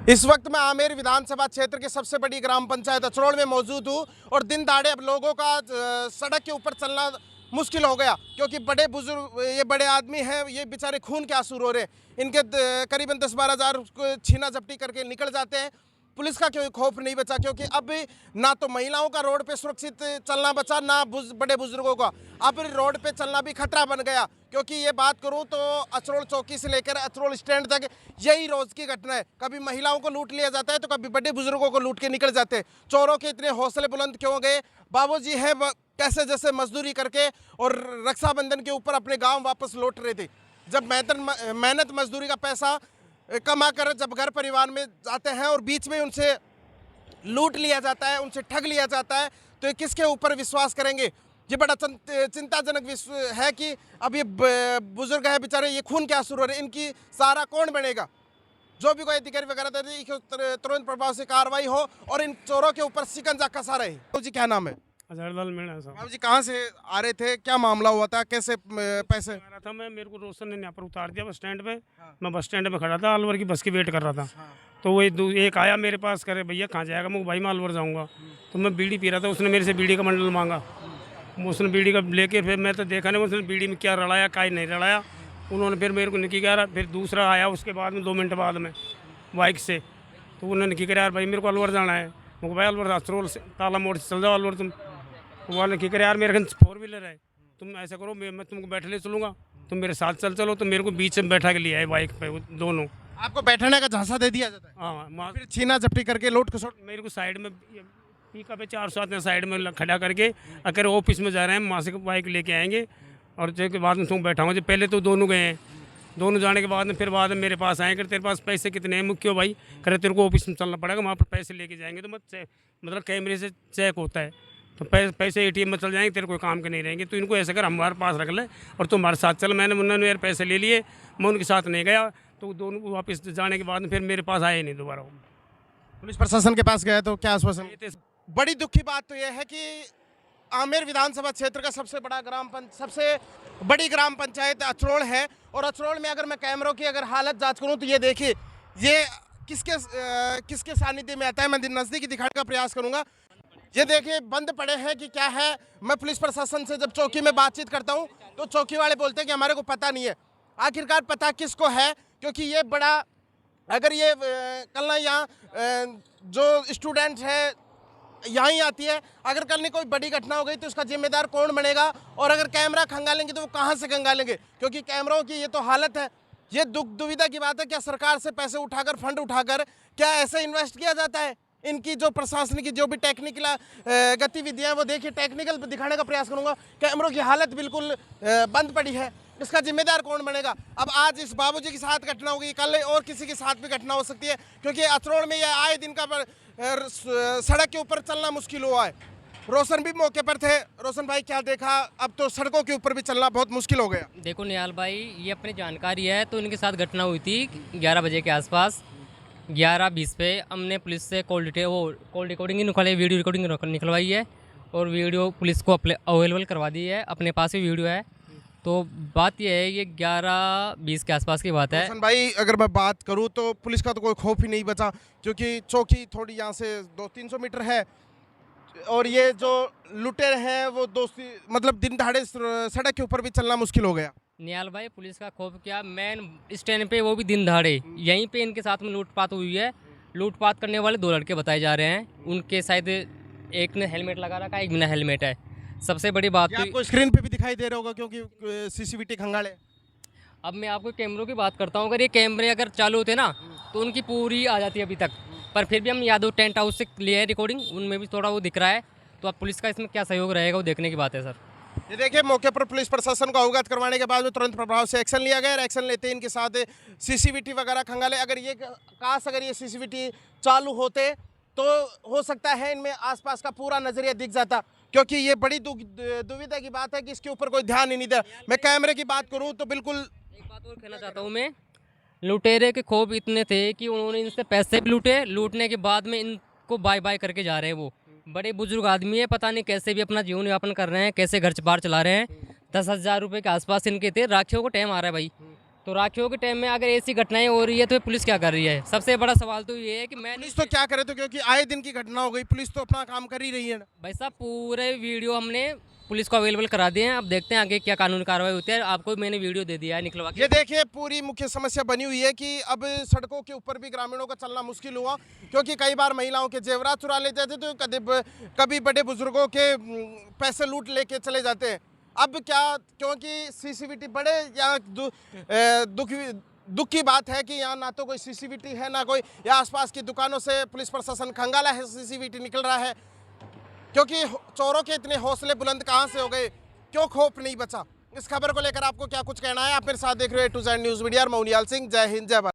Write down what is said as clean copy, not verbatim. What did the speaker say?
इस वक्त मैं आमेर विधानसभा क्षेत्र की सबसे बड़ी ग्राम पंचायत अचरोड़ में मौजूद हूँ और दिन दहाड़े अब लोगों का सड़क के ऊपर चलना मुश्किल हो गया, क्योंकि बड़े बुजुर्ग ये बड़े आदमी हैं, ये बेचारे खून के आंसू रो रहे हैं। इनके करीबन 10-12 हज़ार छीना झपटी करके निकल जाते हैं। पुलिस का कोई खौफ नहीं बचा, क्योंकि अब ना तो महिलाओं का रोड पे सुरक्षित चलना बचा, ना बड़े बुजुर्गों का। अब रोड पे चलना भी खतरा बन गया, क्योंकि ये बात करूं तो अचरोड़ चौकी से लेकर अचरोड़ स्टैंड तक यही रोज की घटना है। कभी महिलाओं को लूट लिया जाता है तो कभी बड़े बुजुर्गों को लूट के निकल जाते हैं। चोरों के इतने हौसले बुलंद क्यों गए? बाबूजी है कैसे जैसे मजदूरी करके और रक्षाबंधन के ऊपर अपने गाँव वापस लौट रहे थे। जब मेहनत मजदूरी का पैसा कमा कर जब घर परिवार में जाते हैं और बीच में उनसे लूट लिया जाता है, उनसे ठग लिया जाता है, तो ये किसके ऊपर विश्वास करेंगे? ये बड़ा चिंताजनक है कि अब ये बुजुर्ग है बेचारे, ये खून के आंसू रो रहे हैं। इनकी सहारा कौन बनेगा? जो भी कोई अधिकारी वगैरह तुरंत प्रभाव से कार्रवाई हो और इन चोरों के ऊपर शिकंजा कसा रहे। तो जी क्या नाम है? अजहरलाल मीणा साहब। बाबू जी कहाँ से आ रहे थे? क्या मामला हुआ था? कैसे पैसे? आ रहा था मैं, मेरे को रोशन ने यहाँ पर उतार दिया बस स्टैंड पे। मैं बस स्टैंड पे खड़ा था, अलवर की बस की वेट कर रहा था। तो वही एक आया मेरे पास, करे भैया कहाँ जाएगा? मैं भाई मैं अलवर जाऊँगा। तो मैं बीड़ी पी रहा था, उसने मेरे से बीड़ी का बंडल मांगा। उसने बीड़ी का लेके फिर मैं तो देखा नहीं उसने बीड़ी में क्या रलाया क्या नहीं रलाया। उन्होंने फिर मेरे को निकी कहा, फिर दूसरा आया उसके बाद में 2 मिनट बाद में बाइक से। तो उन्होंने निकी कहा यार भाई मेरे को अलवर जाना है। मैं भाई अलवर अचरोल से ताला मोड़ से चल जाओ अलवर तुम। वाले की करे यार मेरे 4 व्हीलर है, तुम ऐसा करो मैं तुमको बैठ ले चलूँगा, तुम मेरे साथ चलो। तो मेरे को बीच में बैठा के लिया है बाइक पे वो दोनों। आपको बैठने का झांसा दे दिया जाता है? हाँ, फिर छीना झपटी करके लूट खसोट। मेरे को साइड में पिकअप पे 407 में साइड में खड़ा करके अगर ऑफिस में जा रहे हैं वहाँ से बाइक लेके आएंगे और जो के बाद में तुम बैठाऊँगा। जो पहले तो दोनों गए हैं, दोनों जाने के बाद में फिर बाद में मेरे पास आएंगे, तेरे पास पैसे कितने हैं? मुख्य भाई करे तेरे को ऑफिस में चलना पड़ेगा, वहाँ पर पैसे लेके जाएंगे। तो मतलब कैमरे से चेक होता है, तो पैसे एटीएम में चल जाएंगे, तेरे कोई काम के नहीं रहेंगे। तो इनको ऐसा कर हमारे पास रख ले और तुम हमारे साथ चल। मैंने उन्होंने यार पैसे ले लिए, मैं उनके साथ नहीं गया। तो दोनों वापस जाने के बाद में फिर मेरे पास आए नहीं दोबारा। पुलिस प्रशासन के पास गया तो क्या आश्वासन? बड़ी दुख की बात तो यह है कि आमेर विधानसभा क्षेत्र का सबसे बड़ी ग्राम पंचायत अचरोड़ है, और अचरोड़ में अगर मैं कैमरों की अगर हालत जांच करूं तो ये देखिए, ये किसके सानिध्य में आता है। मैं नज़दीकी दिखाने का प्रयास करूंगा। ये देखिए बंद पड़े हैं कि क्या है। मैं पुलिस प्रशासन से जब चौकी में बातचीत करता हूं तो चौकी वाले बोलते हैं कि हमारे को पता नहीं है। आखिरकार पता किसको है? क्योंकि ये बड़ा, अगर ये कल ना यहाँ जो स्टूडेंट है यहाँ ही आती है, अगर कल नहीं कोई बड़ी घटना हो गई तो उसका जिम्मेदार कौन बनेगा? और अगर कैमरा खंगालेंगे तो वो कहाँ से खंगालेंगे? क्योंकि कैमरों की ये तो हालत है। ये दुविधा की बात है। क्या सरकार से पैसे उठाकर, फंड उठाकर क्या ऐसे इन्वेस्ट किया जाता है? इनकी जो प्रशासन की जो भी टेक्निकल गतिविधियां, वो देखिए टेक्निकल दिखाने का प्रयास करूंगा। कैमरों की हालत बिल्कुल बंद पड़ी है। इसका जिम्मेदार कौन बनेगा? अब आज इस बाबूजी के साथ घटना होगी, कल और किसी के साथ भी घटना हो सकती है, क्योंकि अचरोड़ में यह आए दिन का सड़क के ऊपर चलना मुश्किल हुआ है। रोशन भी मौके पर थे। रोशन भाई क्या देखा? अब तो सड़कों के ऊपर भी चलना बहुत मुश्किल हो गया। देखो निहाल भाई, ये अपनी जानकारी है तो इनके साथ घटना हुई थी 11 बजे के आसपास। 11:20 पे हमने पुलिस से कॉल रिकॉर्डिंग निकलवाई, वीडियो रिकॉर्डिंग निकलवाई है और वीडियो पुलिस को अवेलेबल करवा दी है। अपने पास ही वीडियो है। तो बात यह है, ये 11:20 के आसपास की बात है। रोशन भाई अगर मैं बात करूं तो पुलिस का तो कोई खौफ ही नहीं बचा, क्योंकि चौकी थोड़ी यहाँ से 200-300 मीटर है और ये जो लुटेरे हैं वो मतलब दिन दहाड़े सड़क के ऊपर भी चलना मुश्किल हो गया। निहाल भाई, पुलिस का खौफ क्या, मेन स्टैंड पे वो भी दिन दहाड़े यहीं पे इनके साथ में लूटपाट हुई है। लूटपाट करने वाले 2 लड़के बताए जा रहे हैं। उनके शायद एक ने हेलमेट लगा रखा है, एक बिना हेलमेट है। सबसे बड़ी बात तो आपको स्क्रीन पे भी दिखाई दे रहा होगा, क्योंकि सीसीटीवी खंगाले। अब मैं आपको कैमरों की बात करता हूँ। अगर ये कैमरे अगर चालू होते ना तो उनकी पूरी आ जाती है अभी तक, पर फिर भी हम यादव टेंट हाउस से लिए है रिकॉर्डिंग, उनमें भी थोड़ा वो दिख रहा है। तो अब पुलिस का इसमें क्या सहयोग रहेगा वो देखने की बात है सर। ये देखिए मौके पर पुलिस प्रशासन को अवगत करवाने के बाद में तुरंत प्रभाव से एक्शन लिया गया। एक्शन लेते इनके साथ सीसीटीवी वगैरह खंगाले। अगर ये सीसीटीवी चालू होते तो हो सकता है इनमें आसपास का पूरा नजरिया दिख जाता, क्योंकि ये बड़ी दुविधा की बात है कि इसके ऊपर कोई ध्यान ही नहीं दे। मैं कैमरे की बात करूं तो बिल्कुल। एक बात और कहना चाहता हूँ मैं, लुटेरे के खौफ इतने थे कि उन्होंने इनसे पैसे भी लूटे, लूटने के बाद में इनको बाय बाय करके जा रहे हैं। वो बड़े बुजुर्ग आदमी है, पता नहीं कैसे भी अपना जीवन यापन कर रहे हैं, कैसे घर बार चला रहे हैं। 10,000 रुपये के आसपास इनके थे। राखियों को टाइम आ रहा है भाई, तो राखियों के टाइम में अगर ऐसी घटनाएं हो रही है तो पुलिस क्या कर रही है? सबसे बड़ा सवाल तो ये है कि मैं पुलिस तो क्या करे, तो क्योंकि आए दिन की घटना हो गई, पुलिस तो अपना काम कर ही रही है ना। भाई साहब पूरे वीडियो हमने पुलिस को अवेलेबल करा दिए हैं, अब देखते हैं आगे क्या कानूनी कार्रवाई होती है। आपको मैंने वीडियो दे दिया है निकलवा के। ये देखिए पूरी मुख्य समस्या बनी हुई है कि अब सड़कों के ऊपर भी ग्रामीणों का चलना मुश्किल हुआ, क्योंकि कई बार महिलाओं के जेवरात चुरा लेते थे, तो कभी बड़े बुजुर्गों के पैसे लूट लेके चले जाते हैं। अब क्या, क्योंकि सीसीटीवी बड़े या दुख की बात है कि यहाँ ना तो कोई सीसीटीवी है ना कोई, या आसपास की दुकानों से पुलिस प्रशासन खंगाला है, सीसीटीवी निकल रहा है, क्योंकि चोरों के इतने हौसले बुलंद कहाँ से हो गए, क्यों खौफ नहीं बचा। इस खबर को लेकर आपको क्या कुछ कहना है? आप मेरे साथ देख रहे हो A to Z news media, मैं उनियाल सिंह। जय हिंद, जय भारत।